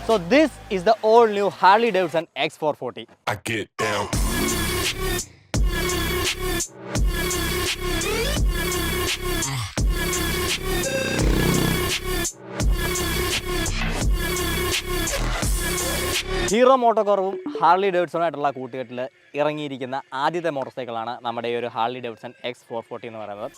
So this is the all new Harley Davidson X440. I get down. Hero മോട്ടോകോർവും Harley ഡേവിഡ്സണുമായിട്ടുള്ള കൂട്ടുകെട്ടിൽ ഇറങ്ങിയിരിക്കുന്ന ആദ്യത്തെ മോട്ടോർ സൈക്കിളാണ് നമ്മുടെ ഈ ഒരു ഹാർലി ഡേവിഡ്സൺ X440 എന്ന് പറയുന്നത്.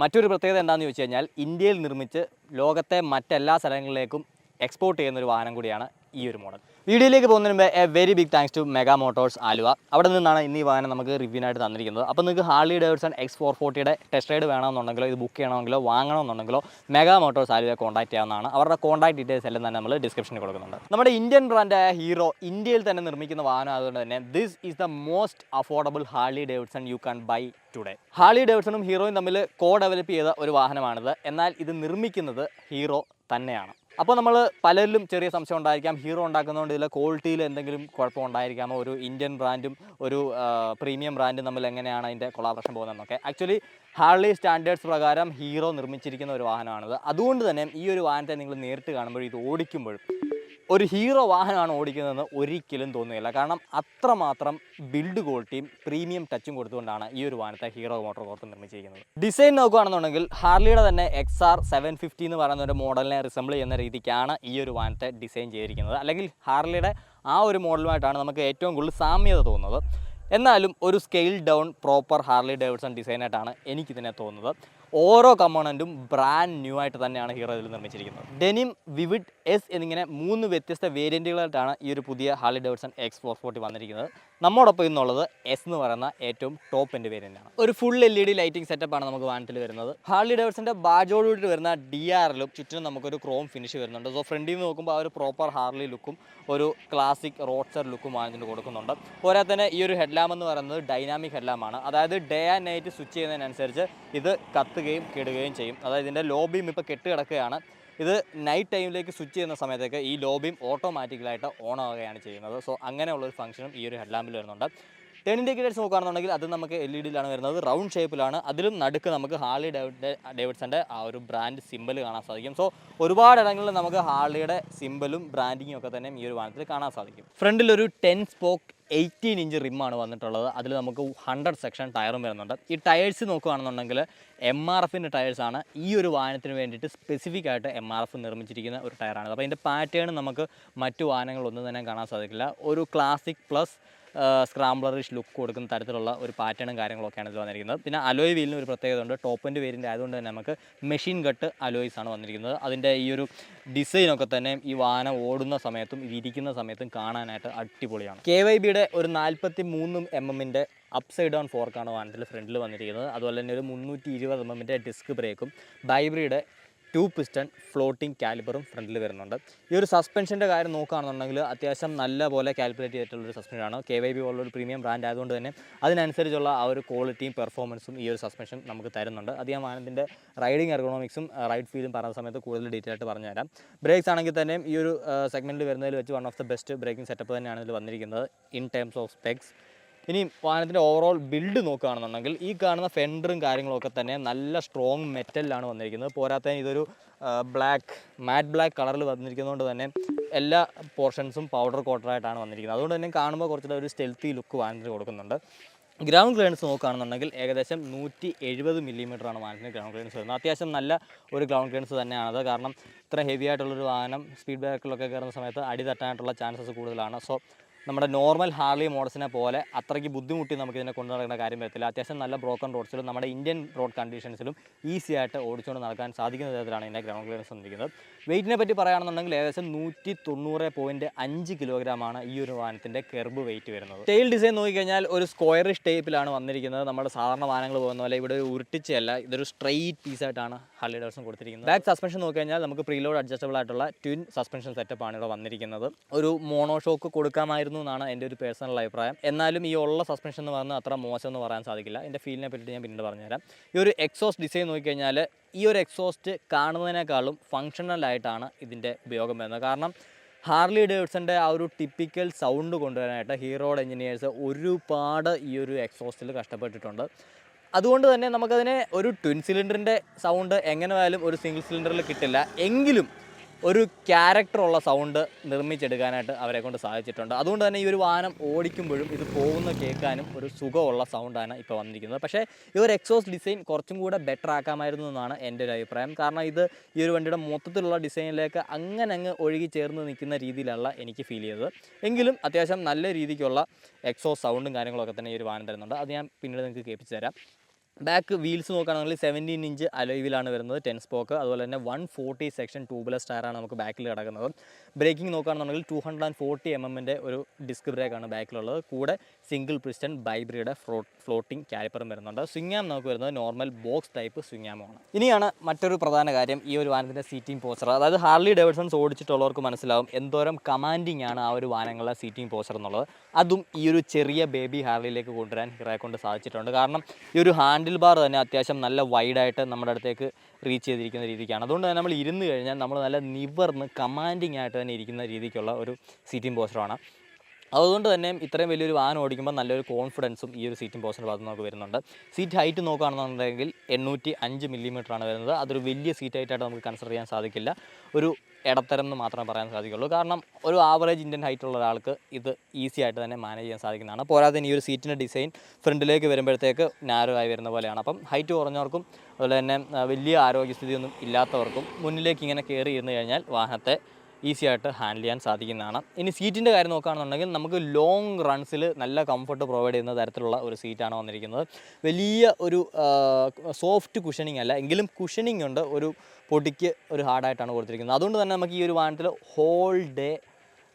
മറ്റൊരു പ്രത്യേകത എന്താണെന്ന് ചോദിച്ചു കഴിഞ്ഞാൽ ഇന്ത്യയിൽ നിർമ്മിച്ച് ലോകത്തെ മറ്റെല്ലാ സ്ഥലങ്ങളിലേക്കും എക്സ്പോർട്ട് ചെയ്യുന്നൊരു വാഹനം കൂടിയാണ് ഈ ഒരു മോഡൽ. വീഡിയോയിലേക്ക് പോകുന്നതിന് മുമ്പ് a very big thanks to Mega Motors Aluva. അവിടെ നിന്നാണ് ഇന്ന് ഈ വാഹനം നമുക്ക് റിവ്യൂനായിട്ട് തന്നിരിക്കുന്നത്. അപ്പോൾ നിങ്ങൾക്ക് ഹാർലി ഡേവിഡ്സൺ X440യുടെ ടെസ്റ്റ് റൈഡ് വേണമെന്നുണ്ടെങ്കിലോ ഇത് ബുക്ക് ചെയ്യണമെങ്കിലോ വാങ്ങണമെന്നുണ്ടെങ്കിലോ മെഗാ മോട്ടോഴ്സ് ആലുവയെ കോൺടാക്ട് ചെയ്യാവുന്നതാണ്. അവരുടെ കോൺടാക്ട് ഡീറ്റെയിൽസ് എല്ലാം തന്നെ നമ്മൾ ഡിസ്ക്രിപ്ഷനിൽ കൊടുക്കുന്നുണ്ട്. നമ്മുടെ ഇന്ത്യൻ ബ്രാൻഡായ ഹീറോ ഇന്ത്യയിൽ തന്നെ നിർമ്മിക്കുന്ന വാഹനം ആയതുകൊണ്ട് തന്നെ this is the most affordable Harley Davidson you can buy today. Harley ഡേവിഡ്സണും ഹീറോയും തമ്മിൽ കോ ഡെവലപ്പ് ചെയ്ത ഒരു വാഹനമാണിത്. എന്നാൽ ഇത് നിർമ്മിക്കുന്നത് ഹീറോ തന്നെയാണ്. അപ്പോൾ നമ്മൾ പലരിലും ചെറിയ സംശയം ഉണ്ടായിരിക്കാം, ഹീറോ ഉണ്ടാക്കുന്നതുകൊണ്ട് ഇതിലെ ക്വാളിറ്റിയിൽ എന്തെങ്കിലും കുഴപ്പം ഉണ്ടായിരിക്കാമോ, ഒരു ഇന്ത്യൻ ബ്രാൻഡും ഒരു പ്രീമിയം ബ്രാൻഡും തമ്മിൽ എങ്ങനെയാണ് അതിൻ്റെ കൊളാബറേഷൻ പോകുന്നതെന്നൊക്കെ. ആക്ച്വലി ഹാർലി സ്റ്റാൻഡേർഡ്സ് പ്രകാരം ഹീറോ നിർമ്മിച്ചിരിക്കുന്ന ഒരു വാഹനമാണിത്. അതുകൊണ്ട് തന്നെ ഈ ഒരു വാഹനത്തെ നിങ്ങൾ നേരിട്ട് കാണുമ്പോഴും ഇത് ഓടിക്കുമ്പോഴും ഒരു ഹീറോ വാഹനമാണ് ഓടിക്കുന്നതെന്ന് ഒരിക്കലും തോന്നുകയില്ല. കാരണം അത്രമാത്രം ബിൽഡ് ക്വാളിറ്റിയും പ്രീമിയം ടച്ചും കൊടുത്തുകൊണ്ടാണ് ഈ ഒരു വാഹനത്തെ ഹീറോ മോട്ടോകോർപ്പ് നിർമ്മിച്ചിരിക്കുന്നത്. ഡിസൈൻ നോക്കുകയാണെന്നുണ്ടെങ്കിൽ ഹാർലിയുടെ തന്നെ XR 750 എന്ന് പറയുന്ന ഒരു മോഡലിനെ റിസംബിൾ ചെയ്യുന്ന രീതിക്കാണ് ഈ ഒരു വാഹനത്തെ ഡിസൈൻ ചെയ്തിരിക്കുന്നത്. അല്ലെങ്കിൽ ഹാർലിയുടെ ആ ഒരു മോഡലുമായിട്ടാണ് നമുക്ക് ഏറ്റവും കൂടുതൽ സാമ്യത തോന്നുന്നത്. എന്നാലും ഒരു scale down proper Harley Davidson ഡിസൈനായിട്ടാണ് എനിക്കിതിനെ തോന്നുന്നത്. ഓരോ കമ്പോണൻറ്റും ബ്രാൻഡ് ന്യൂ ആയിട്ട് തന്നെയാണ് ഹീറോ ഇതിൽ നിർമ്മിച്ചിരിക്കുന്നത്. ഡെനിം, വിവിഡ്, S എന്നിങ്ങനെ 3 വ്യത്യസ്ത വേരിയൻറ്റുകളായിട്ടാണ് ഈ ഒരു പുതിയ ഹാർലി ഡേവിഡ്സൺ X440 വന്നിരിക്കുന്നത്. നമ്മോടൊപ്പം ഇന്നുള്ളത് S എന്ന് പറയുന്ന ഏറ്റവും ടോപ്പ് എൻഡ് വേരിയൻ്റാണ്. ഒരു ഫുൾ LED ലൈറ്റിംഗ് സെറ്റപ്പാണ് നമുക്ക് വാഹനത്തിൽ വരുന്നത്. ഹാർലി ഡേവിഡ്സൻ്റെ ബാജോടുകൂടി വരുന്ന DRലും ചുറ്റിനും നമുക്കൊരു ക്രോം ഫിനിഷ് വരുന്നുണ്ട്. സോ ഫ്രണ്ടിൽ നിന്ന് നോക്കുമ്പോൾ ആ ഒരു പ്രോപ്പർ ഹാർലി ലുക്കും ഒരു ക്ലാസിക് റോഡ്സ്റ്റർ ലുക്കും വാഹനത്തിന് കൊടുക്കുന്നുണ്ട്. പോരാതെ തന്നെ ഈ ഒരു ഹെഡ്ലാമ്പ് എന്ന് പറയുന്നത് ഡൈനാമിക് ഹെഡ്ലാമ്പാണ്. അതായത് ഡേ ആൻഡ് നൈറ്റ് സ്വിച്ച് ചെയ്യുന്നതിനനുസരിച്ച് ഇത് കത്തുകയും കെടുകയും ചെയ്യും. അതായത് ഇതിൻ്റെ ലോ ബീം ഇപ്പോൾ കെട്ട് കിടക്കുകയാണ്. ഇത് നൈറ്റ് ടൈമിലേക്ക് സ്വിച്ച് ചെയ്യുന്ന സമയത്തേക്ക് ഈ ലോ ബീം ഓട്ടോമാറ്റിക്കലായിട്ട് ഓൺ ആവുകയാണ് ചെയ്യുന്നത്. സോ അങ്ങനെയുള്ളൊരു ഫംഗ്ഷനും ഈ ഒരു ഹെഡ്ലാമ്പിൽ വരുന്നുണ്ട്. ടേൺ ഇൻഡിക്കേറ്റേഴ്സ് നോക്കുകയാണെന്നുണ്ടെങ്കിൽ അത് നമുക്ക് LED-യിലാണ് വരുന്നത്. റൗണ്ട് ഷേപ്പിലാണ്. അതിലും നടുക്ക് നമുക്ക് ഹാർലി ഡേവിഡ്സൻ്റെ ആ ഒരു ബ്രാൻഡ് സിമ്പൽ കാണാൻ സാധിക്കും. സോ ഒരുപാട് ഇടങ്ങളിൽ നമുക്ക് ഹാർലിയുടെ സിമ്പലും ബ്രാൻഡിങ്ങും ഒക്കെ തന്നെ ഈ ഒരു വാഹനത്തിൽ കാണാൻ സാധിക്കും. ഫ്രണ്ടിൽ ഒരു 10 സ്പോക്ക് 18 ഇഞ്ച് റിമ്മാണ് വന്നിട്ടുള്ളത്. അതിൽ നമുക്ക് 100 സെക്ഷൻ ടയറും വരുന്നുണ്ട്. ഈ ടയേഴ്സ് നോക്കുകയാണെന്നുണ്ടെങ്കിൽ MRFിൻ്റെ ടയേഴ്സാണ്. ഈ ഒരു വാഹനത്തിന് വേണ്ടിയിട്ട് സ്പെസിഫിക് ആയിട്ട് MRF നിർമ്മിച്ചിരിക്കുന്ന ഒരു ടയറാണ്. അപ്പോൾ ഇതിൻ്റെ പാറ്റേൺ നമുക്ക് മറ്റു വാഹനങ്ങളൊന്നും തന്നെ കാണാൻ സാധിക്കില്ല. ഒരു ക്ലാസിക് പ്ലസ് സ്ക്രാംബ്ലറിഷ് ലുക്ക് കൊടുക്കുന്ന തരത്തിലുള്ള ഒരു പാറ്റേണും കാര്യങ്ങളൊക്കെയാണ് ഇതിൽ വന്നിരിക്കുന്നത്. പിന്നെ അലോയ് വീലിന് ഒരു പ്രത്യേകത ഉണ്ട്. ടോപ്പ് എൻഡ് വേരിയൻ്റ് ആയതുകൊണ്ട് തന്നെ നമുക്ക് മെഷീൻ കട്ട് അലോയ്സ് ആണ് വന്നിരിക്കുന്നത്. അതിൻ്റെ ഈ ഒരു ഡിസൈനൊക്കെ തന്നെ ഈ വാഹനം ഓടുന്ന സമയത്തും ഇരിക്കുന്ന സമയത്തും കാണാനായിട്ട് അടിപൊളിയാണ്. KYBയുടെ ഒരു 43 mm അപ്പ് സൈഡ് ഡൗൺ ഫോർക്കാണ് വാഹനത്തിൽ ഫ്രണ്ടിൽ വന്നിരിക്കുന്നത്. അതുപോലെ തന്നെ ഒരു 320 mm ഡിസ്ക് ബ്രേക്കും ബൈബ്രിയുടെ 2 പിസ്റ്റൺ ഫ്ലോട്ടിംഗ് കാലിബറും ഫ്രണ്ടിൽ വരുന്നുണ്ട്. ഈ ഒരു സസ്പെൻഷൻ്റെ കാര്യം നോക്കുകയാണെന്നുണ്ടെങ്കിൽ അത്യാവശ്യം നല്ല പോലെ കാൽക്കുലേറ്റ് ചെയ്തിട്ടുള്ളൊരു സസ്പെൻഷനാണ്. KYB പോലുള്ളൊരു പ്രീമിയം ബ്രാൻഡ് ആയതുകൊണ്ട് തന്നെ അതിനനുസരിച്ചുള്ള ആ ഒരു ക്വാളിറ്റിയും പെർഫോമൻസും ഈ ഒരു സസ്പെൻഷൻ നമുക്ക് തരുന്നുണ്ട്. അത് ഞാൻ വാഹനത്തിൻ്റെ റൈഡിങ് എർഗണോമിക്സും റൈഡ് ഫീലും പറയുന്ന സമയത്ത് കൂടുതൽ ഡീറ്റെയിൽ ആയിട്ട് പറഞ്ഞു തരാം. ബ്രേക്സ് ആണെങ്കിൽ തന്നെയും ഈ ഒരു സെഗ്മെൻറ്റിൽ വരുന്നതിൽ വെച്ച് one of the best braking setup തന്നെയാണ് ഇതിൽ വന്നിരിക്കുന്നത് ഇൻ ടേംസ് ഓഫ് സ്പെക്സ്. ഇനി വാഹനത്തിൻ്റെ ഓവറോൾ ബിൽഡ് നോക്കുകയാണെന്നുണ്ടെങ്കിൽ ഈ കാണുന്ന ഫെൻഡറും കാര്യങ്ങളൊക്കെ തന്നെ നല്ല സ്ട്രോങ് മെറ്റലിലാണ് വന്നിരിക്കുന്നത്. പോരാത്തതിന് ഇതൊരു മാറ്റ് ബ്ലാക്ക് കളറിൽ വന്നിരിക്കുന്നതുകൊണ്ട് തന്നെ എല്ലാ പോർഷൻസും പൗഡർ കോട്ടറായിട്ടാണ് വന്നിരിക്കുന്നത്. അതുകൊണ്ട് തന്നെ കാണുമ്പോൾ കുറച്ചുകൂടെ ഒരു സ്റ്റെൽത്തി ലുക്ക് വാഹനത്തിന് കൊടുക്കുന്നുണ്ട്. ഗ്രൗണ്ട് ക്ലിയറൻസ് നോക്കുകയാണെന്നുണ്ടെങ്കിൽ ഏകദേശം 170 mm വാഹനത്തിന് ഗ്രൗണ്ട് ക്ലിയറൻസ് വരുന്നത്. അത്യാവശ്യം നല്ല ഒരു ഗ്രൗണ്ട് ക്ലിയറൻസ് തന്നെയാണത്. കാരണം ഇത്ര ഹെവി ആയിട്ടുള്ളൊരു വാഹനം സ്പീഡ് ബ്രേക്കിലൊക്കെ കയറുന്ന സമയത്ത് അടി തട്ടാനായിട്ടുള്ള ചാൻസസ് കൂടുതലാണ്. സോ നമ്മുടെ നോർമൽ ഹാർലി മോഡൽസിനെ പോലെ അത്രയ്ക്ക് ബുദ്ധിമുട്ടി നമുക്ക് ഇതിനെ കൊണ്ടു നടക്കേണ്ട കാര്യം വരത്തില്ല. അത്യാവശ്യം നല്ല ബ്രോക്കൺ റോഡ്സിലും നമ്മുടെ ഇന്ത്യൻ റോഡ് കണ്ടീഷൻസിലും ഈസി ആയിട്ട് ഓടിച്ചുകൊണ്ട് നടക്കാൻ സാധിക്കുന്ന തരത്തിലാണ് ഇതിൻ്റെ ഗ്രൗണ്ട് ക്ലിയറൻസ് വന്നിരിക്കുന്നത്. വെയിറ്റിനെ പറ്റി പറയുകയാണെന്നുണ്ടെങ്കിൽ ഏകദേശം 190.5 കിലോഗ്രാമാണ് ഈ ഒരു വാഹനത്തിൻ്റെ കെർബ് വെയിറ്റ് വരുന്നത്. ടെയിൽ ഡിസൈൻ നോക്കിക്കഴിഞ്ഞാൽ ഒരു സ്ക്വയറിഷ് ടൈപ്പിലാണ് വന്നിരിക്കുന്നത്. നമ്മുടെ സാധാരണ വാഹനങ്ങൾ പോകുന്ന പോലെ ഇവിടെ ഉരുട്ടിച്ചല്ല, ഇതൊരു സ്ട്രെയിറ്റ് പീസായിട്ടാണ് ഹാർലി ഡേവിഡ്സൺ കൊടുത്തിരിക്കുന്നത്. ബാക്ക് സസ്പെൻഷൻ നോക്കിക്കഴിഞ്ഞാൽ നമുക്ക് പ്രീലോഡ് അഡ്ജസ്റ്റബിൾ ആയിട്ടുള്ള ട്വിൻ സസ്പെൻഷൻ സെറ്റപ്പാണ് ഇവിടെ വന്നിരിക്കുന്നത്. ഒരു മോണോ ഷോക്ക് കൊടുക്കാമായിരുന്നു എന്നാണ് എൻ്റെ ഒരു പേഴ്സണൽ അഭിപ്രായം. എന്നാലും ഈ ഉള്ള സസ്പെൻഷൻ എന്ന് പറഞ്ഞാൽ അത്ര മോശം എന്ന് പറയാൻ സാധിക്കില്ല. എൻ്റെ ഫീലിനെ പറ്റി ഞാൻ പിന്നീട് പറഞ്ഞുതരാം. ഈ ഒരു എക്സോസ്റ്റ് ഡിസൈൻ നോക്കിക്കഴിഞ്ഞാൽ ഈ ഒരു എക്സോസ്റ്റ് കാണുന്നതിനേക്കാളും ഫങ്ഷണലായിട്ടാണ് ഇതിൻ്റെ ഉപയോഗം വരുന്നത്. കാരണം ഹാർലി ഡേവിഡ്സൻ്റെ ആ ഒരു ടിപ്പിക്കൽ സൗണ്ട് കൊണ്ടുവരാനായിട്ട് ഹീറോയുടെ എഞ്ചിനീയേഴ്സ് ഒരുപാട് ഈ ഒരു എക്സോസ്റ്റിൽ കഷ്ടപ്പെട്ടിട്ടുണ്ട്. അതുകൊണ്ട് തന്നെ നമുക്കതിനെ ഒരു ട്വിൻ സിലിണ്ടറിൻ്റെ സൗണ്ട് എങ്ങനെ ആയാലും ഒരു സിംഗിൾ സിലിണ്ടറിൽ കിട്ടില്ല. എങ്കിലും ഒരു ക്യാരക്ടറുള്ള സൗണ്ട് നിർമ്മിച്ചെടുക്കാനായിട്ട് അവരെ കൊണ്ട് സാധിച്ചിട്ടുണ്ട്. അതുകൊണ്ട് തന്നെ ഈ ഒരു വാഹനം ഓടിക്കുമ്പോഴും ഇത് പോകുന്ന കേൾക്കാനും ഒരു സുഖമുള്ള സൗണ്ടാണ് ഇപ്പോൾ വന്നിരിക്കുന്നത്. പക്ഷേ ഈ ഒരു എക്സോസ്റ്റ് ഡിസൈൻ കുറച്ചും കൂടെ ബെറ്റർ ആക്കാമായിരുന്നു എന്നാണ് എൻ്റെ ഒരു അഭിപ്രായം. കാരണം ഇത് ഈ ഒരു വണ്ടിയുടെ മൊത്തത്തിലുള്ള ഡിസൈനിലേക്ക് അങ്ങ് ഒഴുകി ചേർന്ന് നിൽക്കുന്ന രീതിയിലല്ല എനിക്ക് ഫീൽ ചെയ്തത്. എങ്കിലും അത്യാവശ്യം നല്ല രീതിക്കുള്ള എക്സോസ്റ്റ് സൗണ്ടും കാര്യങ്ങളൊക്കെ തന്നെ ഈ ഒരു വാഹനം തരുന്നുണ്ട്. അത് ഞാൻ പിന്നീട് നിങ്ങൾക്ക് കേൾപ്പിച്ച് തരാം. ബാക്ക് വീൽസ് നോക്കുകയാണെങ്കിൽ 17 ഇഞ്ച് അലോയിലാണ് വരുന്നത്, 10 സ്പോക്ക്. അതുപോലെ തന്നെ 140 സെക്ഷൻ ട്യൂബ്ലെസ് ടയറാണ് നമുക്ക് ബാക്കിൽ കിടക്കുന്നത്. ബ്രേക്കിംഗ് നോക്കുകയാണെന്നുണ്ടെങ്കിൽ 240 mm ഒരു ഡിസ്ക് ബ്രേക്കാണ് ബാക്കിലുള്ളത്. കൂടെ സിംഗിൾ പിസ്റ്റൺ ബൈബ്രിയുടെ ഫ്ലോട്ടിംഗ് കാലിപ്പറും വരുന്നുണ്ട്. സ്വിംഗ് ആം നമുക്ക് വരുന്നത് നോർമൽ ബോക്സ് ടൈപ്പ് സ്വിംഗ് ആമാണ്. ഇനിയാണ് മറ്റൊരു പ്രധാന കാര്യം, ഈ ഒരു വാഹനത്തിൻ്റെ സീറ്റിംഗ് പോസ്റ്റർ. അതായത് ഹാർലി ഡേവിഡ്സൺസ് ഓടിച്ചിട്ടുള്ളവർക്ക് മനസ്സിലാവും എന്തോരം കമാൻഡിങ് ആണ് ആ ഒരു വാഹനങ്ങളുടെ സീറ്റിംഗ് പോസ്റ്റർ എന്നുള്ളത്. അതും ഈ ഒരു ചെറിയ ബേബി ഹാർലിയിലേക്ക് കൊണ്ടുവരാൻ ഹിറയെ കൊണ്ട് സാധിച്ചിട്ടുണ്ട്. കാരണം ഈ ഒരു ഹാൻഡിൽ ബാർ തന്നെ അത്യാവശ്യം നല്ല വൈഡായിട്ട് നമ്മുടെ അടുത്തേക്ക് റീച്ച് ചെയ്തിരിക്കുന്ന രീതിക്കാണ്. അതുകൊണ്ട് തന്നെ നമ്മൾ ഇരുന്ന് കഴിഞ്ഞാൽ നമ്മൾ നല്ല നിവർന്ന് കമാൻഡിങ് ആയിട്ട് തന്നെ ഇരിക്കുന്ന രീതിക്കുള്ള ഒരു സീറ്റിംഗ് പോസ്റ്ററാണ്. അതുകൊണ്ട് തന്നെ ഇത്രയും വലിയൊരു വാഹനം ഓടിക്കുമ്പോൾ നല്ലൊരു കോൺഫിഡൻസും ഈ ഒരു സീറ്റിംഗ് പോസ്റ്റിൻ്റെ ഭാഗത്ത് നമുക്ക് വരുന്നുണ്ട്. സീറ്റ് ഹൈറ്റ് നോക്കുകയാണെന്നുണ്ടെങ്കിൽ 805 mm വരുന്നത്. അതൊരു വലിയ സീറ്റ് ഹൈറ്റായിട്ട് നമുക്ക് കൺസിഡർ ചെയ്യാൻ സാധിക്കില്ല. ഒരു ഇടത്തരം എന്ന് മാത്രമേ പറയാൻ സാധിക്കുള്ളൂ. കാരണം ഒരു ആവറേജ് ഇന്ത്യൻ ഹൈറ്റ് ഉള്ള ഒരാൾക്ക് ഇത് ഈസി ആയിട്ട് തന്നെ മാനേജ് ചെയ്യാൻ സാധിക്കുന്നതാണ്. പോരാതെ ഈ ഒരു സീറ്റിൻ്റെ ഡിസൈൻ ഫ്രണ്ടിലേക്ക് വരുമ്പോഴത്തേക്ക് നാരോ ആയി വരുന്ന പോലെയാണ്. അപ്പം ഹൈറ്റ് കുറഞ്ഞവർക്കും അതുപോലെ തന്നെ വലിയ ആരോഗ്യസ്ഥിതിയൊന്നും ഇല്ലാത്തവർക്കും മുന്നിലേക്ക് ഇങ്ങനെ കയറി ഇരുന്ന് കഴിഞ്ഞാൽ വാഹനത്തെ ഈസി ആയിട്ട് ഹാൻഡിൽ ചെയ്യാൻ സാധിക്കുന്നതാണ്. ഇനി സീറ്റിൻ്റെ കാര്യം നോക്കുകയാണെന്നുണ്ടെങ്കിൽ നമുക്ക് ലോങ് റൺസിൽ നല്ല കംഫർട്ട് പ്രൊവൈഡ് ചെയ്യുന്ന തരത്തിലുള്ള ഒരു സീറ്റാണ് വന്നിരിക്കുന്നത്. വലിയ ഒരു സോഫ്റ്റ് കുഷനിങ് അല്ല, എങ്കിലും കുഷനിങ് ഉണ്ട്. ഒരു പൊടിക്ക് ഒരു ഹാർഡായിട്ടാണ് കൊടുത്തിരിക്കുന്നത്. അതുകൊണ്ട് തന്നെ നമുക്ക് ഈ ഒരു വാഹനത്തിൽ ഹോൾ ഡേ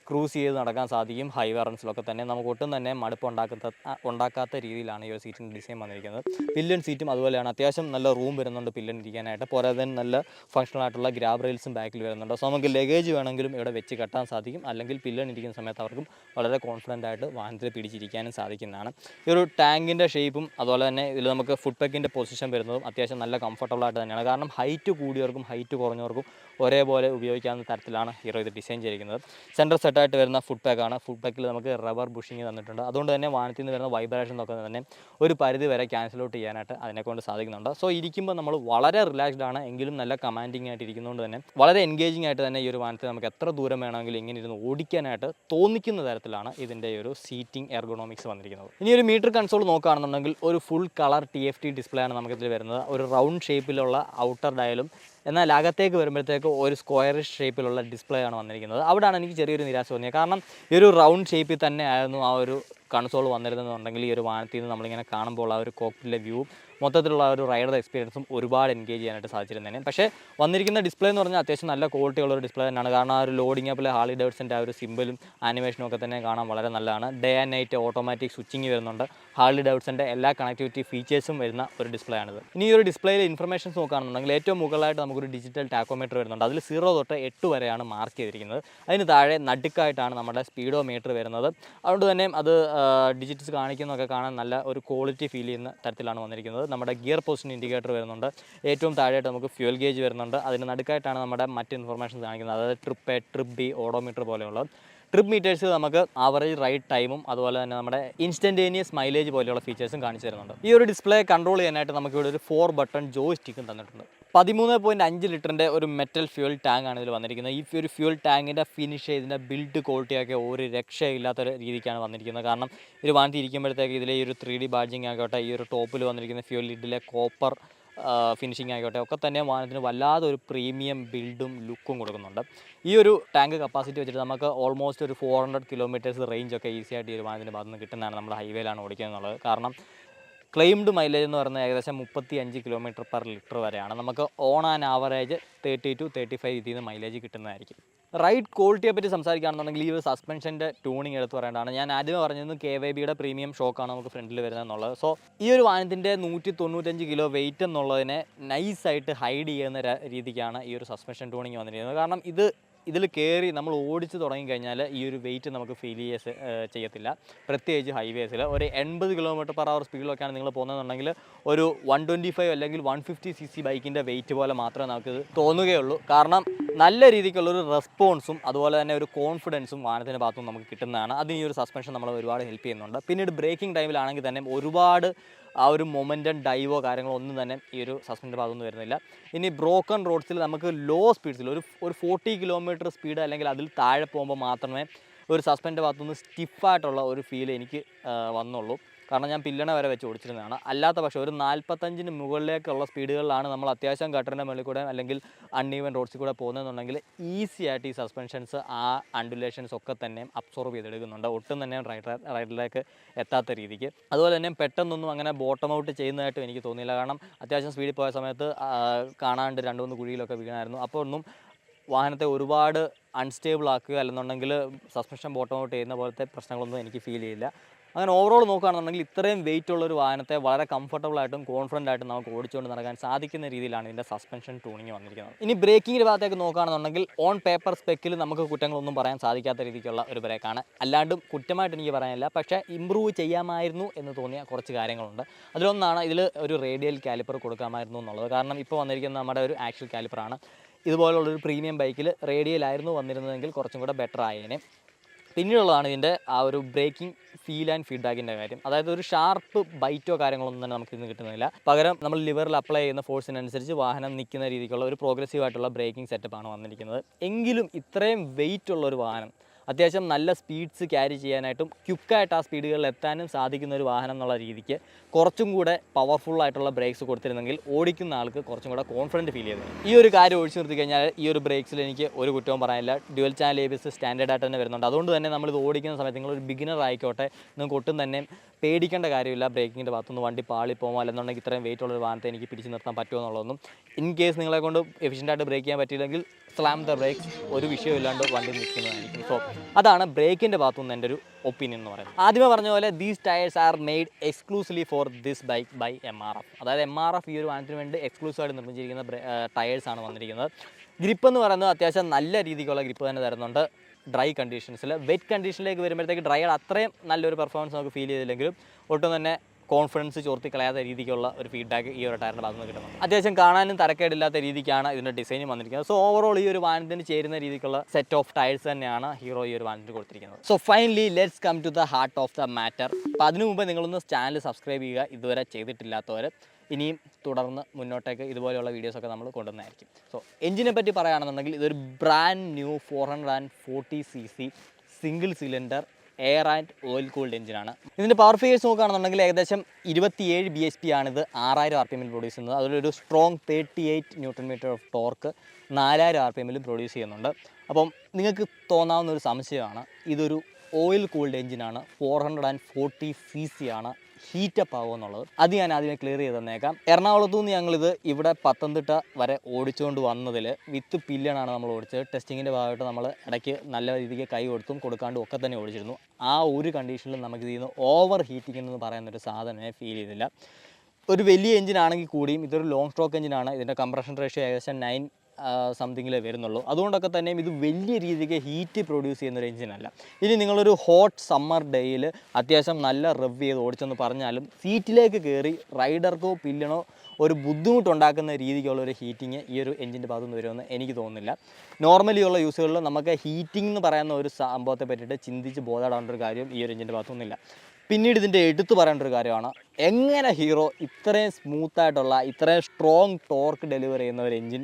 ക്രൂസ് ചെയ്ത് നടക്കാൻ സാധിക്കും. ഹൈവേ റൺസിലൊക്കെ തന്നെ നമുക്ക് ഒട്ടും തന്നെ മടുപ്പ് ഉണ്ടാക്കാത്ത രീതിയിലാണ് ഈ ഒരു സീറ്റിൻ്റെ ഡിസൈൻ വന്നിരിക്കുന്നത്. പില്ലൺ സീറ്റും അതുപോലെയാണ്. അത്യാവശ്യം നല്ല റൂം വരുന്നുണ്ട് പില്ലൺ ഇരിക്കാനായിട്ട്. പോരാതെ തന്നെ നല്ല ഫങ്ഷണൽ ആയിട്ടുള്ള ഗ്രാബ് റെയിൽസും ബാക്കിൽ വരുന്നുണ്ട്. സോ നമുക്ക് ലഗേജ് വേണമെങ്കിലും ഇവിടെ വെച്ച് കെട്ടാൻ സാധിക്കും. അല്ലെങ്കിൽ പില്ലൺ ഇരിക്കുന്ന സമയത്ത് അവർക്കും വളരെ കോൺഫിഡൻ്റ് ആയിട്ട് വാഹനത്തിൽ പിടിച്ചിരിക്കാനും സാധിക്കുന്നതാണ്. ഈ ഒരു ടാങ്കിൻ്റെ ഷേപ്പും അതുപോലെ തന്നെ ഇതിൽ നമുക്ക് ഫുഡ് പാക്കിൻ്റെ പൊസിഷൻ വരുന്നതും അത്യാവശ്യം നല്ല കംഫർട്ടബിൾ ആയിട്ട് തന്നെയാണ്. കാരണം ഹൈറ്റ് കൂടിയവർക്കും ഹൈറ്റ് കുറഞ്ഞവർക്കും ഒരേപോലെ ഉപയോഗിക്കാവുന്ന തരത്തിലാണ് ഹീറോ ഇത് ഡിസൈൻ ചെയ്തിരിക്കുന്നത്. സെൻട്രൽ സെറ്റായിട്ട് വരുന്ന ഫുഡ് പാക്കാണ്. ഫുഡ് പാക്കിൽ നമുക്ക് റബ്ബർ ബുഷിങ് തന്നിട്ടുണ്ട്. അതുകൊണ്ട് തന്നെ വാഹനത്തിൽ നിന്ന് വരുന്ന വൈബ്രേഷൻ ഒക്കെ തന്നെ ഒരു പരിധി വരെ ക്യാൻസൽ ഔട്ട് ചെയ്യാനായിട്ട് അതിനെക്കൊണ്ട് സാധിക്കുന്നുണ്ട്. സോ ഇരിക്കുമ്പോൾ നമ്മൾ വളരെ റിലാക്സ്ഡ് ആണ്, എങ്കിലും നല്ല കമാൻഡിങ് ആയിട്ട് ഇരിക്കുന്നതുകൊണ്ട് തന്നെ വളരെ എൻഗേജിങ് ആയിട്ട് തന്നെ ഈ ഒരു വാഹനത്തിൽ നമുക്ക് എത്ര ദൂരം വേണമെങ്കിലും ഇങ്ങനെ ഇരുന്ന് ഓടിക്കാനായിട്ട് തോന്നിക്കുന്ന തരത്തിലാണ് ഇതിൻ്റെ ഒരു സീറ്റിംഗ് എർഗോണോമിക്സ് വന്നിരിക്കുന്നത്. ഇനി ഒരു മീറ്റർ കൺസോൾ നോക്കുകയാണെന്നുണ്ടെങ്കിൽ ഒരു ഫുൾ കളർ TFT ഡിസ്പ്ലേ ആണ് നമുക്കിതിൽ വരുന്നത്. ഒരു റൗണ്ട് ഷേപ്പിലുള്ള ഔട്ടർ ഡയലും എന്നാൽ അകത്തേക്ക് വരുമ്പോഴത്തേക്ക് ഒരു സ്ക്വയറിഷ് ഷേപ്പിലുള്ള ഡിസ്പ്ലേ ആണ് വന്നിരിക്കുന്നത്. അവിടെയാണ് എനിക്ക് ചെറിയൊരു നിരാശ തോന്നിയത്. കാരണം ഈ ഒരു റൗണ്ട് ഷേപ്പിൽ തന്നെ ആയിരുന്നു ആ ഒരു കൺസോൾ വന്നിരുന്നതെന്നുണ്ടെങ്കിൽ ഈ ഒരു വാഹനത്തിൽ നിന്ന് നമ്മളിങ്ങനെ കാണുമ്പോൾ ആ ഒരു കോക്പിറ്റിലെ വ്യൂ മൊത്തത്തിലുള്ള ഒരു റൈഡർ എക്സ്പീരിയൻസും ഒരുപാട് എൻഗേജ് ചെയ്യാനായിട്ട് സാധിച്ചിരുന്നതിന്. പക്ഷേ വന്നിരിക്കുന്ന ഡിസ്പ്ലേ എന്ന് പറഞ്ഞാൽ അത്യാവശ്യം നല്ല ക്വാളിറ്റിയുള്ള ഒരു ഡിസ്പ്ലേ തന്നെയാണ്. കാരണം ആ ഒരു ലോഡിംഗ് ആപ്പിലെ ഹാർലി ഡേവിഡ്സൻ്റെ ആ ഒരു സിമ്പിളും ആനിമേഷനും ഒക്കെ തന്നെ കാണാൻ വളരെ നല്ലതാണ്. Day and night automatic switching വരുന്നുണ്ട്. ഹാർലി ഡേവിഡ്സൻ്റെ എല്ലാ കണക്ടിവിറ്റി ഫീച്ചേഴ്സും വരുന്ന ഒരു ഡിസ്പ്ലേ ആണിത്. ഇനി ഈ ഒരു ഡിസ്പ്ലേയിൽ ഇൻഫർമേഷൻസ് നോക്കുകയാണെന്നുണ്ടെങ്കിൽ ഏറ്റവും മുകളിലായിട്ട് നമുക്കൊരു ഡിജിറ്റൽ ടാക്കോമീറ്റർ വരുന്നുണ്ട്. അതിൽ 0 തൊട്ട് 8 വരെയാണ് മാർക്ക് ചെയ്തിരിക്കുന്നത്. അതിന് താഴെ നടുക്കായിട്ടാണ് നമ്മുടെ സ്പീഡോമീറ്റർ വരുന്നത്. അതുകൊണ്ട് തന്നെ അത് ഡിജിറ്റ്സ് കാണിക്കുന്നതൊക്കെ കാണാൻ നല്ല ഒരു ക്വാളിറ്റി ഫീൽ ചെയ്യുന്ന തരത്തിലാണ് വന്നിരിക്കുന്നത്. നമ്മുടെ ഗിയർ പൊസിഷൻ ഇൻഡിക്കേറ്റർ വരുന്നുണ്ട്. ഏറ്റവും താഴെയായിട്ട് നമുക്ക് ഫ്യൂൽ ഗേജ് വരുന്നുണ്ട്. അതിന് നടുക്കായിട്ടാണ് നമ്മുടെ മറ്റ് ഇൻഫർമേഷൻസ് കാണിക്കുന്നത്. അതായത് trip A, trip B, odometer പോലെയുള്ളത്. ട്രിപ്പ് മീറ്റേഴ്സ് നമുക്ക് ആവറേജ് റൈഡ് ടൈമും അതുപോലെ തന്നെ നമ്മുടെ ഇൻസ്റ്റൻറ്റേനിയസ് മൈലേജ് പോലെയുള്ള ഫീച്ചേഴ്സും കാണിച്ചു തരുന്നുണ്ട്. ഈ ഒരു ഡിസ്പ്ലേ കൺട്രോൾ ചെയ്യാനായിട്ട് നമുക്ക് ഇവിടെ ഒരു 4 ബട്ടൺ ജോയ് സ്റ്റിക്കും തന്നിട്ടുണ്ട്. 13.5 ലിറ്ററിൻ്റെ ഒരു മെറ്റൽ ഫ്യൂൽ ടാങ്ക് ആണ് ഇതിൽ വന്നിരിക്കുന്നത്. ഈ ഒരു ഫ്യൂൽ ടാങ്കിൻ്റെ ഫിനിഷ് ഇതിൻ്റെ ബിൽഡ് ക്വാളിറ്റിയൊക്കെ ഒരു രക്ഷയില്ലാത്തൊരു രീതിക്കാണ് വന്നിരിക്കുന്നത്. കാരണം ഒരു വാഹനത്തിൽ ഇരിക്കുമ്പോഴത്തേക്ക് ഇതിലെ ഈ ഒരു 3D ബാഡ്ജിങ് ആകട്ടെ, ഈ ഒരു ടോപ്പിൽ വന്നിരിക്കുന്ന ഫ്യൂൽ ലിഡിലെ കോപ്പർ ഫിനിഷിംഗ് ആയിക്കോട്ടെ ഒക്കെ തന്നെ വാഹനത്തിന് വല്ലാതെ ഒരു പ്രീമിയം ബിൽഡും ലുക്കും കൊടുക്കുന്നുണ്ട്. ഈ ഒരു ടാങ്ക് കപ്പാസിറ്റി വെച്ചിട്ട് നമുക്ക് ഓൾമോസ്റ്റ് ഒരു 400 കിലോമീറ്റേഴ്സ് റേഞ്ച് ഒക്കെ ഈസി ആയിട്ട് ഈ ഒരു വാഹനത്തിൻ്റെ ഭാഗത്ത് നിന്ന് കിട്ടുന്നതാണ്. നമ്മൾ ഹൈവേയിലാണ് ഓടിക്കുന്നത് എന്നുള്ളത്. കാരണം ക്ലെയിംഡ് മൈലേജ് എന്ന് പറയുന്നത് ഏകദേശം 35 km/ലിറ്റർ വരെയാണ്. നമുക്ക് ഓൺ ആൻ ആവറേജ് 30 to 35 ഇതിൽ നിന്ന് മൈലേജ് കിട്ടുന്നതായിരിക്കും. റൈഡ് ക്വാളിറ്റിയെ പറ്റി സംസാരിക്കുകയാണെന്നുണ്ടെങ്കിൽ ഈ ഒരു സസ്പെൻഷൻ്റെ ട്യൂണിങ് എടുത്ത് പറയേണ്ടതാണ്. ഞാൻ ആദ്യമേ പറഞ്ഞത് KYBയുടെ പ്രീമിയം ഷോക്കാണ് നമുക്ക് ഫ്രണ്ടിൽ വരുന്നത് എന്നുള്ളത്. സോ ഈ ഒരു വാഹനത്തിൻ്റെ 195 കിലോ വെയിറ്റ് എന്നുള്ളതിനെ നൈസായിട്ട് ഹൈഡ് ചെയ്യുന്ന രീതിക്കാണ് ഈ ഒരു സസ്പെൻഷൻ ട്യൂണിങ് വന്നിരിക്കുന്നത്. കാരണം ഇതിൽ കയറി നമ്മൾ ഓടിച്ച് തുടങ്ങിക്കഴിഞ്ഞാൽ ഈ ഒരു വെയിറ്റ് നമുക്ക് ഫീൽ ചെയ്യത്തില്ല. പ്രത്യേകിച്ച് ഹൈവേസിൽ ഒരു 80 km/h സ്പീഡിലൊക്കെയാണ് നിങ്ങൾ പോകുന്നതെന്നുണ്ടെങ്കിൽ ഒരു 125 അല്ലെങ്കിൽ 150cc ബൈക്കിൻ്റെ വെയിറ്റ് പോലെ മാത്രമേ നമുക്കിത് തോന്നുകയുള്ളൂ. കാരണം നല്ല രീതിക്കുള്ളൊരു റെസ്പോൺസും അതുപോലെ തന്നെ ഒരു കോൺഫിഡൻസും വാഹനത്തിൻ്റെ ഭാഗത്തും നമുക്ക് കിട്ടുന്നതാണ്. അതിന് ഈ ഒരു സസ്പെൻഷൻ നമ്മളെ ഒരുപാട് ഹെൽപ്പ് ചെയ്യുന്നുണ്ട്. പിന്നീട് ബ്രേക്കിംഗ് ടൈമിലാണെങ്കിൽ തന്നെ ഒരുപാട് ആ ഒരു മൊമെൻറ്റം ഡൈവോ കാര്യങ്ങളോ ഒന്നും തന്നെ ഈ ഒരു സസ്പെൻഷൻ്റെ ഭാഗത്തുനിന്ന് വരുന്നില്ല. ഇനി ബ്രോക്കൺ റോഡ്സിൽ നമുക്ക് ലോ സ്പീഡ്സിൽ ഒരു 40 കിലോമീറ്റർ സ്പീഡ് അല്ലെങ്കിൽ അതിൽ താഴെ പോകുമ്പോൾ മാത്രമേ ഒരു സസ്പെൻഷൻ്റെ ഭാഗത്തുനിന്ന് സ്റ്റിഫായിട്ടുള്ള ഒരു ഫീൽ എനിക്ക് വന്നുള്ളൂ. കാരണം ഞാൻ പില്ലണ വരെ വെച്ച് ഓടിച്ചിരുന്നതാണ്. അല്ലാത്ത പക്ഷേ ഒരു 45-ന് മുകളിലേക്കുള്ള സ്പീഡുകളിലാണ് നമ്മൾ അത്യാവശ്യം ഗട്ടറിൻ്റെ മുകളിൽ കൂടെ അല്ലെങ്കിൽ അൺഈവൻ റോഡ്സിൽ കൂടെ പോകുന്നതെന്നുണ്ടെങ്കിൽ ഈസി ആയിട്ട് ഈ സസ്പെൻഷൻസ് ആ അണ്ടുലേഷൻസ് ഒക്കെ തന്നെ അബ്സോർബ് ചെയ്തെടുക്കുന്നുണ്ട്. ഒട്ടും തന്നെ റൈഡിലേക്ക് എത്താത്ത രീതിക്ക്. അതുപോലെ തന്നെ പെട്ടെന്നൊന്നും അങ്ങനെ ബോട്ടം ഔട്ട് ചെയ്യുന്നതായിട്ടും എനിക്ക് തോന്നിയില്ല. കാരണം അത്യാവശ്യം സ്പീഡിൽ പോയ സമയത്ത് കാണാണ്ട് 2-3 കുഴിയിലൊക്കെ വീണായിരുന്നു. അപ്പോൾ ഒന്നും വാഹനത്തെ ഒരുപാട് അൺസ്റ്റേബിൾ ആക്കുക അല്ലെന്നുണ്ടെങ്കിൽ സസ്പെൻഷൻ ബോട്ടം ഔട്ട് ചെയ്യുന്ന പോലത്തെ പ്രശ്നങ്ങളൊന്നും എനിക്ക് ഫീൽ ചെയ്യില്ല. അങ്ങനെ ഓവറോൾ നോക്കുകയാണെന്നുണ്ടെങ്കിൽ ഇത്രയും വെയിറ്റ് ഉള്ളൊരു വാഹനത്തെ വളരെ കംഫർട്ടബിളായിട്ടും കോൺഫിഡൻ്റ് ആയിട്ടും നമുക്ക് ഓടിച്ചുകൊണ്ട് നടക്കാൻ സാധിക്കുന്ന രീതിയിലാണ് ഇതിൻ്റെ സസ്പെൻഷൻ ട്യൂണിങ് വന്നിരിക്കുന്നത്. ഇനി ബ്രേക്കിങ്ങിൻ്റെ ഭാഗത്തേക്ക് നോക്കുകയാണെന്നുണ്ടെങ്കിൽ ഓൺ പേപ്പർ സ്പെക്കിൽ നമുക്ക് കുറ്റങ്ങളൊന്നും പറയാൻ സാധിക്കാത്ത രീതിക്കുള്ള ഒരു ബ്രേക്കാണ്. അല്ലാണ്ടും കുറ്റമായിട്ട് എനിക്ക് പറയാനില്ല, പക്ഷേ ഇമ്പ്രൂവ് ചെയ്യാമായിരുന്നു എന്ന് തോന്നിയ കുറച്ച് കാര്യങ്ങളുണ്ട്. അതിലൊന്നാണ് ഇതിൽ ഒരു റേഡിയൽ കാലിപ്പർ കൊടുക്കാമായിരുന്നു എന്നുള്ളത്. കാരണം ഇപ്പോൾ വന്നിരിക്കുന്ന നമ്മുടെ ഒരു ആക്ച്വൽ കാലിപ്പറാണ്. ഇതുപോലുള്ളൊരു പ്രീമിയം ബൈക്കിൽ റേഡിയലായിരുന്നു വന്നിരുന്നതെങ്കിൽ കുറച്ചും കൂടെ ബെറ്റർ ആയേനെ. പിന്നീടുള്ളതാണ് ഇതിൻ്റെ ആ ഒരു ബ്രേക്കിംഗ് ഫീൽ ആൻഡ് ഫീഡ്ബാക്കിൻ്റെ കാര്യം. അതായത് ഒരു ഷാർപ്പ് ബൈറ്റോ കാര്യങ്ങളൊന്നും തന്നെ നമുക്ക് ഇന്ന് കിട്ടുന്നില്ല. പകരം നമ്മൾ ലിവറിൽ അപ്ലൈ ചെയ്യുന്ന ഫോഴ്സിനനുസരിച്ച് വാഹനം നിൽക്കുന്ന രീതിക്കുള്ള ഒരു പ്രോഗ്രസീവ് ആയിട്ടുള്ള ബ്രേക്കിംഗ് സെറ്റപ്പാണ് വന്നിരിക്കുന്നത്. എങ്കിലും ഇത്രയും വെയിറ്റ് ഉള്ളൊരു വാഹനം അത്യാവശ്യം നല്ല സ്പീഡ്സ് ക്യാരി ചെയ്യാനായിട്ടും ക്വിക്കായിട്ട് ആ സ്പീഡുകളിൽ എത്താനും സാധിക്കുന്ന ഒരു വാഹനം എന്നുള്ള രീതിക്ക് കുറച്ചും കൂടെ പവർഫുള്ളായിട്ടുള്ള ബ്രേക്സ് കൊടുത്തിരുന്നെങ്കിൽ ഓടിക്കുന്ന ആൾക്ക് കുറച്ചും കൂടെ കോൺഫിഡൻറ്റ് ഫീൽ ചെയ്തത്. ഈ ഒരു കാര്യം ഒഴിച്ചു നിർത്തി കഴിഞ്ഞാൽ ഈ ഒരു ബ്രേക്സിൽ എനിക്ക് ഒരു കുറ്റവും പറയാനില്ല. ഡ്യുവൽ ചാനൽ ABS സ്റ്റാൻഡേർഡ് ആയിട്ട് തന്നെ വരുന്നുണ്ട്. അതുകൊണ്ട് തന്നെ നമ്മളിത് ഓടിക്കുന്ന സമയത്ത് നിങ്ങളൊരു ബിഗിനർ ആയിക്കോട്ടെ, നിങ്ങൾക്ക് ഒട്ടും തന്നെ പേടിക്കേണ്ട കാര്യമില്ല. ബ്രേക്കിങ്ങിൻ്റെ ഭാഗത്തുനിന്ന് വണ്ടി പാളി പോകുമോ അല്ലെന്നുണ്ടെങ്കിൽ ഇത്രയും വെയിറ്റ് ഉള്ളൊരു വാഹനത്തെ എനിക്ക് പിടിച്ച് നിർത്താൻ പറ്റുമോ എന്നുള്ളതൊന്നും. ഇൻ കേസ് നിങ്ങളെ കൊണ്ട് എഫിഷ്യൻ്റായിട്ട് ബ്രേക്ക് ചെയ്യാൻ പറ്റിയില്ലെങ്കിൽ സ്ലാം ദ ബ്രേക്സ്, ഒരു വിഷയമില്ലാണ്ട് വണ്ടി നിൽക്കുന്നതായിരിക്കും. സോ അതാണ് ബ്രേക്കിൻ്റെ ഭാഗത്തുനിന്ന് എൻ്റെ ഒരു ഒപ്പീനിയൻ എന്ന് പറയുന്നത്. ആദ്യമേ പറഞ്ഞ പോലെ these tyres are made exclusively for this bike by MRF. അതായത് MRF ഈ ഒരു വാഹനത്തിന് വേണ്ടി എക്സ്ക്ലൂസീവായിട്ട് നിർമ്മിച്ചിരിക്കുന്ന ടയേഴ്സാണ് വന്നിരിക്കുന്നത്. ഗ്രിപ്പ് എന്ന് പറയുന്നത് അത്യാവശ്യം നല്ല രീതിക്കുള്ള ഗ്രിപ്പ് തന്നെ തരുന്നുണ്ട് ഡ്രൈ കണ്ടീഷൻസിൽ. വെറ്റ് കണ്ടീഷനിലേക്ക് വരുമ്പോഴത്തേക്ക് ഡ്രൈയുടെ അത്രയും നല്ലൊരു പെർഫോമൻസ് നമുക്ക് ഫീൽ ചെയ്തില്ലെങ്കിലും ഒട്ടും തന്നെ കോൺഫിഡൻസ് ചോർത്തി കളയാത്ത രീതിക്കുള്ള ഒരു ഫീഡ്ബാക്ക് ഈ ഒരു ടയറിൻ്റെ ഭാഗത്ത് നിന്ന് കിട്ടുന്നത്. അത്യാവശ്യം കാണാനും തരക്കേടില്ലാത്ത രീതിക്കാണ് ഇതിൻ്റെ ഡിസൈനും വന്നിരിക്കുന്നത്. സോ ഓവറോൾ ഈ ഒരു വാഹനത്തിന് ചേരുന്ന രീതിക്കുള്ള സെറ്റ് ഓഫ് ടയർസ് തന്നെയാണ് ഹീറോ ഈ ഒരു വാഹനത്തിന് കൊടുത്തിരിക്കുന്നത്. So finally let's come to the heart of the matter. അപ്പോൾ അതിനു മുമ്പ് നിങ്ങളൊന്ന് ചാനൽ സബ്സ്ക്രൈബ് ചെയ്യുക, ഇതുവരെ ചെയ്തിട്ടില്ലാത്തവർ. ഇനിയും തുടർന്ന് മുന്നോട്ടേക്ക് ഇതുപോലെയുള്ള വീഡിയോസൊക്കെ നമ്മൾ കൊണ്ടുവന്നതായിരിക്കും. സോ എഞ്ചിനെ പറ്റി പറയുകയാണെന്നുണ്ടെങ്കിൽ ഇതൊരു brand new 440cc single cylinder air and oil cooled എഞ്ചിനാണ്. ഇതിൻ്റെ പവർ ഫിഗേഴ്സ് നോക്കുകയാണെന്നുണ്ടെങ്കിൽ ഏകദേശം 27 bhp ആണിത് 6000 RPM പ്രൊഡ്യൂസ് ചെയ്യുന്നത്. അതിലൊരു strong 38 Nm of torque 4000 RPM produce ചെയ്യുന്നുണ്ട്. അപ്പം നിങ്ങൾക്ക് തോന്നാവുന്ന ഒരു സംശയമാണ്, ഇതൊരു ഓയിൽ കൂൾഡ് എഞ്ചിനാണ്, 440cc ആണ്, ഹീറ്റപ്പ് ആവുക എന്നുള്ളത്. അത് ഞാൻ ആദ്യമേ ക്ലിയർ ചെയ്ത് തന്നേക്കാം. എറണാകുളത്തു നിന്ന് ഞങ്ങളിത് ഇവിടെ പത്തനംതിട്ട വരെ ഓടിച്ചുകൊണ്ട് വന്നതിൽ വിത്ത് പില്ലണാണ് നമ്മൾ ഓടിച്ചത്. ടെസ്റ്റിങ്ങിൻ്റെ ഭാഗമായിട്ട് നമ്മൾ ഇടയ്ക്ക് നല്ല രീതിക്ക് കൈ കൊടുത്തും കൊടുക്കാണ്ടും ഒക്കെ തന്നെ ഓടിച്ചിരുന്നു. ആ ഒരു കണ്ടീഷനിൽ നമുക്ക് ഇതിൽ നിന്ന് ഓവർ ഹീറ്റിംഗ് എന്ന് പറയുന്നൊരു സാധനമേ ഫീൽ ചെയ്തില്ല. ഒരു വലിയ എഞ്ചിനാണെങ്കിൽ കൂടിയും ഇതൊരു ലോങ് സ്ട്രോക്ക് എഞ്ചിനാണ്. ഇതിൻ്റെ കംപ്രഷൻ റേഷ്യോ ഏകദേശം 9 സംതിങ്ങിലേ വരുന്നുള്ളൂ. അതുകൊണ്ടൊക്കെ തന്നെയും ഇത് വലിയ രീതിക്ക് ഹീറ്റ് പ്രൊഡ്യൂസ് ചെയ്യുന്നൊരു എഞ്ചിനല്ല. ഇനി നിങ്ങളൊരു ഹോട്ട് സമ്മർ ഡേയിൽ അത്യാവശ്യം നല്ല റവ് ചെയ്ത് ഓടിച്ചെന്ന് പറഞ്ഞാലും സീറ്റിലേക്ക് കയറി റൈഡർക്കോ പില്ലണോ ഒരു ബുദ്ധിമുട്ടുണ്ടാക്കുന്ന രീതിക്കുള്ള ഒരു ഹീറ്റിങ് ഈ ഒരു എഞ്ചിൻ്റെ ഭാഗത്തുനിന്ന് വരുമെന്ന് എനിക്ക് തോന്നുന്നില്ല. നോർമലി ഉള്ള യൂസുകളിൽ നമുക്ക് ഹീറ്റിംഗ് എന്ന് പറയുന്ന ഒരു സംഭവത്തെ പറ്റിയിട്ട് ചിന്തിച്ച് ബോധപ്പെടേണ്ട ഒരു കാര്യം ഈ ഒരു എഞ്ചിൻ്റെ ഭാഗത്തൊന്നുമില്ല. പിന്നീട് ഇതിൻ്റെ എടുത്തു പറയേണ്ട ഒരു കാര്യമാണ്, എങ്ങനെ ഹീറോ ഇത്രയും സ്മൂത്തായിട്ടുള്ള ഇത്രയും സ്ട്രോങ് ടോർക്ക് ഡെലിവർ ചെയ്യുന്ന ഒരു എഞ്ചിൻ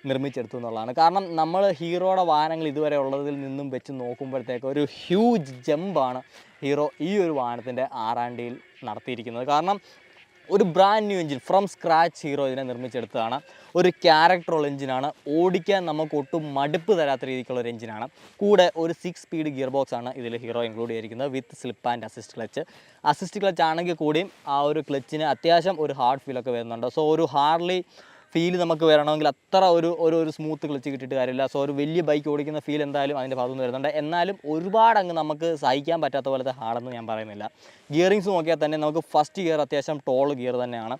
നിർമ്മിച്ചെടുത്തു എന്നുള്ളതാണ്. കാരണം നമ്മൾ ഹീറോയുടെ വാഹനങ്ങൾ ഇതുവരെ ഉള്ളതിൽ നിന്നും വെച്ച് നോക്കുമ്പോഴത്തേക്ക് ഒരു ഹ്യൂജ് ജമ്പാണ് ഹീറോ ഈ ഒരു വാഹനത്തിൻ്റെ R&Dയിൽ നടത്തിയിരിക്കുന്നത്. കാരണം ഒരു brand new engine from scratch hero ഇതിനെ നിർമ്മിച്ചെടുത്തതാണ്. ഒരു ക്യാരക്ടറുള്ള എഞ്ചിനാണ്, ഓടിക്കാൻ നമുക്ക് ഒട്ടും മടുപ്പ് തരാത്ത രീതിക്കുള്ള ഒരു എഞ്ചിനാണ്. കൂടെ ഒരു 6 സ്പീഡ് ഗിയർ ബോക്സ് ആണ് ഇതിൽ ഹീറോ ഇൻക്ലൂഡ് ചെയ്തിരിക്കുന്നത് വിത്ത് സ്ലിപ്പ് ആൻഡ് അസിസ്റ്റ് ക്ലച്ച് ആണെങ്കിൽ കൂടിയും ആ ഒരു ക്ലച്ചിന് അത്യാവശ്യം ഒരു ഹാർഡ് ഫീലൊക്കെ വരുന്നുണ്ട്. സോ ഒരു ഹാർലി ഫീൽ നമുക്ക് വരണമെങ്കിൽ അത്ര ഒരു സ്മൂത്ത് ക്ലച്ച് കിട്ടിയിട്ട് കാര്യമില്ല. സോ ഒരു വലിയ ബൈക്ക് ഓടിക്കുന്ന ഫീൽ എന്തായാലും അതിൻ്റെ ഭാഗത്തുനിന്ന് വരുന്നുണ്ട്. എന്നാലും ഒരുപാട് അങ്ങ് നമുക്ക് സഹിക്കാൻ പറ്റാത്ത പോലത്തെ ഹാർഡെന്ന് ഞാൻ പറയുന്നില്ല. ഗിയറിങ്സ് നോക്കിയാൽ തന്നെ നമുക്ക് ഫസ്റ്റ് ഗിയർ അത്യാവശ്യം ടോൾ ഗിയർ തന്നെയാണ്.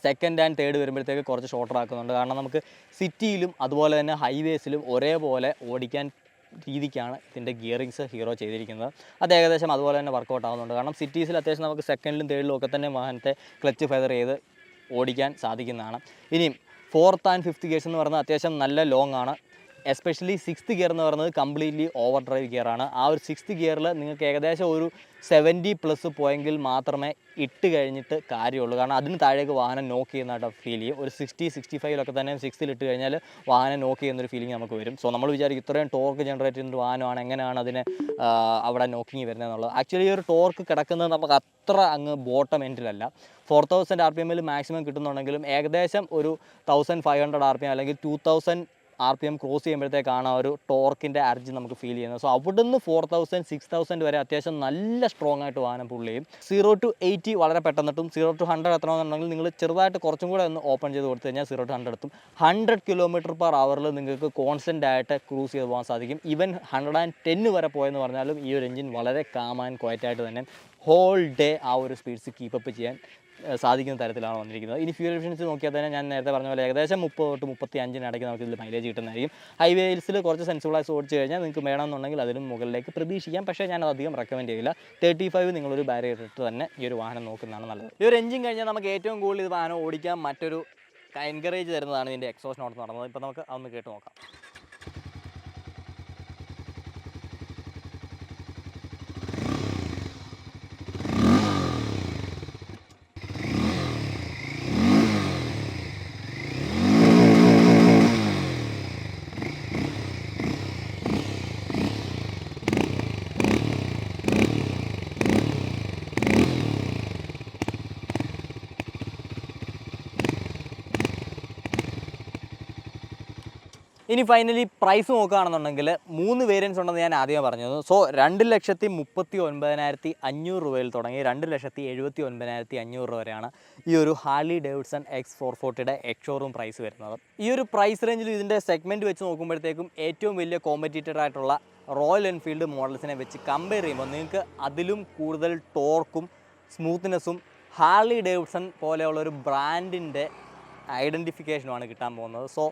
സെക്കൻഡ് ആൻഡ് തേർഡ് വരുമ്പോഴത്തേക്ക് കുറച്ച് ഷോർട്ടർ ആക്കുന്നുണ്ട്. കാരണം നമുക്ക് സിറ്റിയിലും അതുപോലെ തന്നെ ഹൈവേസിലും ഒരേപോലെ ഓടിക്കാൻ രീതിക്കാണ് ഇതിൻ്റെ ഗിയറിങ്സ് ഹീറോ ചെയ്തിരിക്കുന്നത്. അത് ഏകദേശം അതുപോലെ തന്നെ വർക്കൗട്ട് ആവുന്നുണ്ട്. കാരണം സിറ്റീസിൽ അത്യാവശ്യം നമുക്ക് സെക്കൻഡിലും തേർഡിലും ഒക്കെ തന്നെ വാഹനത്തെ ക്ലച്ച് ഫെദർ ചെയ്ത് ഓടിക്കാൻ സാധിക്കുന്നതാണ്. ഇനിയും 4th and 5th ഗിയേഴ്സ് എന്ന് പറയുന്നത് അത്യാവശ്യം നല്ല ലോങ് ആണ്. എസ്പെഷ്യലി 6th ഗിയർ എന്ന് പറയുന്നത് കംപ്ലീറ്റ്ലി ഓവർ ഡ്രൈവ് ഗിയറാണ്. ആ ഒരു 6th ഗിയറിൽ നിങ്ങൾക്ക് ഏകദേശം ഒരു 70+ പോയെങ്കിൽ മാത്രമേ ഇട്ട് കഴിഞ്ഞിട്ട് കാര്യമുള്ളൂ. കാരണം അതിന് താഴേക്ക് വാഹനം നോക്ക് ചെയ്യുന്നതായിട്ട് ഫീൽ ചെയ്യും. ഒരു 60-65 തന്നെ 6th ഇട്ട് കഴിഞ്ഞാൽ വാഹനം നോക്ക് ചെയ്യുന്നൊരു ഫീലിംഗ് നമുക്ക് വരും. സോ നമ്മൾ വിചാരിക്കും ഇത്രയും ടോർക്ക് ജനറേറ്റ് ചെയ്യുന്നൊരു വാഹനമാണ്, എങ്ങനെയാണ് അതിന് അവിടെ നോക്കിങ് വരുന്നതെന്നുള്ളത്. ആക്ച്വലി ഈ ഒരു ടോർക്ക് കിടക്കുന്നത് നമുക്ക് അത്ര അങ്ങ് ബോട്ടം എൻഡിലല്ല. 4000 RPM മാക്സിമം കിട്ടുന്നുണ്ടെങ്കിലും ഏകദേശം ഒരു 1500 RPM അല്ലെങ്കിൽ 2000 RPM ക്രോസ് ചെയ്യുമ്പോഴത്തേക്കാണ് ഒരു ടോർക്കിൻ്റെ അർജി നമുക്ക് ഫീൽ ചെയ്യുന്നത്. സോ അവിടുന്ന് 4000-6000 വരെ അത്യാവശ്യം നല്ല സ്ട്രോങ് ആയിട്ട് വാഹനം പുള്ള് ചെയ്യും. 0 to 80 വളരെ പെട്ടെന്നിട്ടും 0 to 100 എത്തണമെന്നുണ്ടെങ്കിൽ നിങ്ങൾ ചെറുതായിട്ട് കുറച്ചും കൂടെ ഒന്ന് ഓപ്പൺ ചെയ്ത് കൊടുത്തു കഴിഞ്ഞാൽ 0 to 100 എത്തും. 100 km/h നിങ്ങൾക്ക് കോൺസ്റ്റൻ്റ് ആയിട്ട് ക്രൂസ് ചെയ്ത് പോകാൻ സാധിക്കും. ഈവൻ 110 വരെ പോയെന്ന് പറഞ്ഞാലും ഈ ഒരു എഞ്ചിൻ വളരെ കാം ആൻഡ് ക്വയറ്റായിട്ട് തന്നെ ഹോൾ ഡേ ആ ഒരു സ്പീഡ്സ് കീപ്പപ്പ് ചെയ്യാൻ സാധിക്കുന്ന തരത്തിലാണ് വന്നിരിക്കുന്നത്. ഇനി ഫ്യൂൽ എഫിഷ്യൻസി നോക്കിയാൽ തന്നെ ഞാൻ നേരത്തെ പറഞ്ഞ പോലെ ഏകദേശം 30 to 35 ഇടയ്ക്ക് നമുക്ക് ഇതിൽ മൈലേജ് കിട്ടുന്നതായിരിക്കും. ഹൈവേസിൽ കുറച്ച് സെൻസിബിളായി ഓടിച്ച് കഴിഞ്ഞാൽ നിങ്ങൾക്ക് വേണമെന്നുണ്ടെങ്കിൽ അതിനും മുകളിലേക്ക് പ്രതീക്ഷിക്കാം. പക്ഷേ ഞാനത് അധികം റെക്കമെൻഡ് ചെയ്യില്ല. 35 നിങ്ങളൊരു ബാരിയർ ഇട്ട് തന്നെ ഈ ഒരു വാഹനം നോക്കുന്നതാണ് നല്ലത്. ഈ ഒരു എഞ്ചിൻ കഴിഞ്ഞാൽ നമുക്ക് ഏറ്റവും കൂടുതൽ ഇത് വാഹനം ഓടിക്കാൻ മറ്റൊരു എൻകറേജ് തരുന്നതാണ് ഇതിൻ്റെ എക്സോസ്റ്റ് നോട്ട് എന്ന് പറയുന്നത്. ഇപ്പോൾ നമുക്ക് അതൊന്ന് കേട്ട് നോക്കാം. ഇനി ഫൈനലി പ്രൈസ് നോക്കുകയാണെന്നുണ്ടെങ്കിൽ 3 വേരിയൻസ് ഉണ്ടെന്ന് ഞാൻ ആദ്യം പറഞ്ഞത്. സോ 2,39,500 രൂപയിൽ തുടങ്ങി 2,79,500 വരെയാണ് ഈ ഒരു Harley Davidson X440 ex showroom price വരുന്നത്. ഈ ഒരു പ്രൈസ് റേഞ്ചിൽ ഇതിൻ്റെ സെഗ്മെൻറ്റ് വെച്ച് നോക്കുമ്പോഴത്തേക്കും ഏറ്റവും വലിയ കോമ്പറ്റീറ്റർ ആയിട്ടുള്ള റോയൽ എൻഫീൽഡ് മോഡൽസിനെ വെച്ച് കമ്പയർ ചെയ്യുമ്പോൾ നിങ്ങൾക്ക് അതിലും കൂടുതൽ ടോർക്കും സ്മൂത്ത്നെസ്സും ഹാർലി ഡേവിഡ്സൺ പോലെയുള്ള ഒരു ബ്രാൻഡിൻ്റെ ഐഡൻറ്റിഫിക്കേഷനുമാണ് കിട്ടാൻ പോകുന്നത്. സോ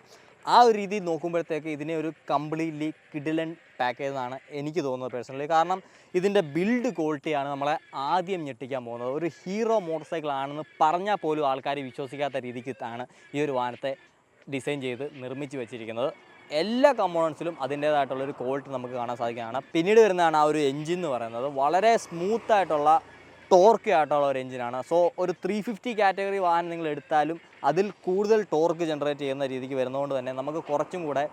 ആ ഒരു രീതിയിൽ നോക്കുമ്പോഴത്തേക്ക് ഇതിനെ ഒരു കംപ്ലീറ്റ്ലി കിഡിലൻ പാക്കേജ് എന്നാണ് എനിക്ക് തോന്നുന്നത് പേഴ്സണലി. കാരണം ഇതിൻ്റെ ബിൽഡ് ക്വാളിറ്റിയാണ് നമ്മളെ ആദ്യം ഞെട്ടിക്കാൻ പോകുന്നത്. ഒരു ഹീറോ മോട്ടോർ സൈക്കിൾ ആണെന്ന് പറഞ്ഞാൽ പോലും ആൾക്കാർ വിശ്വസിക്കാത്ത രീതിക്കാണ് ഈ ഒരു വാഹനത്തെ ഡിസൈൻ ചെയ്ത് നിർമ്മിച്ച് വെച്ചിരിക്കുന്നത്. എല്ലാ കമ്പോണൻസിലും അതിൻ്റേതായിട്ടുള്ളൊരു ക്വാളിറ്റി നമുക്ക് കാണാൻ സാധിക്കുന്നതാണ്. പിന്നീട് വരുന്നതാണ് ആ ഒരു എൻജിൻ എന്ന് പറയുന്നത്. വളരെ സ്മൂത്തായിട്ടുള്ള ടോർക്ക് ആയിട്ടുള്ള ഒരു എഞ്ചിനാണ്. സോ ഒരു 350 കാറ്റഗറി വാഹനം നിങ്ങൾ എടുത്താലും അതിൽ കൂടുതൽ ടോർക്ക് ജനറേറ്റ് ചെയ്യുന്ന രീതിക്ക് വരുന്നതുകൊണ്ട് തന്നെ നമുക്ക് കുറച്ചും കൂടെ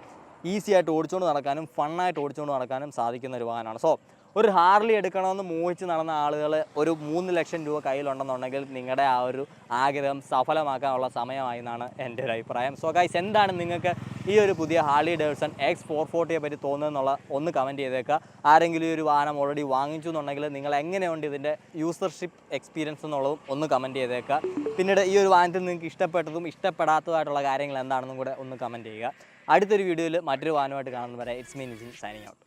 ഈസി ആയിട്ട് ഓടിച്ചുകൊണ്ട് നടക്കാനും ഫണ്ണായിട്ട് ഓടിച്ചുകൊണ്ട് നടക്കാനും സാധിക്കുന്ന ഒരു വാഹനമാണ്. സോ ഒരു ഹാർലി എടുക്കണമെന്ന് മോഹിച്ച് നടന്ന ആളുകൾ ഒരു 3 ലക്ഷം രൂപ കയ്യിലുണ്ടെന്നുണ്ടെങ്കിൽ നിങ്ങളുടെ ആ ഒരു ആഗ്രഹം സഫലമാക്കാനുള്ള സമയമായി എന്നാണ് എൻ്റെ ഒരു അഭിപ്രായം. സോ ഗൈസ്, എന്താണ് നിങ്ങൾക്ക് ഈ ഒരു പുതിയ ഹാർലി ഡേവിഡ്സൺ X440 പറ്റി തോന്നുന്നതെന്നുള്ള ഒന്ന് കമൻറ്റ് ചെയ്തേക്കുക. ആരെങ്കിലും ഈ ഒരു വാഹനം ഓൾറെഡി വാങ്ങിച്ചു എന്നുണ്ടെങ്കിൽ നിങ്ങൾ എങ്ങനെയുണ്ട് ഇതിൻ്റെ യൂസർഷിപ്പ് എക്സ്പീരിയൻസ് എന്നുള്ളതും ഒന്ന് കമൻറ്റ് ചെയ്തേക്കുക. പിന്നീട് ഈ ഒരു വാഹനത്തിൽ നിങ്ങൾക്ക് ഇഷ്ടപ്പെട്ടതും ഇഷ്ടപ്പെടാത്തതായിട്ടുള്ള കാര്യങ്ങൾ എന്താണെന്നും കൂടെ ഒന്ന് കമൻറ്റ് ചെയ്യുക. അടുത്തൊരു വീഡിയോയിൽ മറ്റൊരു വാഹനമായിട്ട് കാണുന്നവരെ it's me Nizhyn signing out.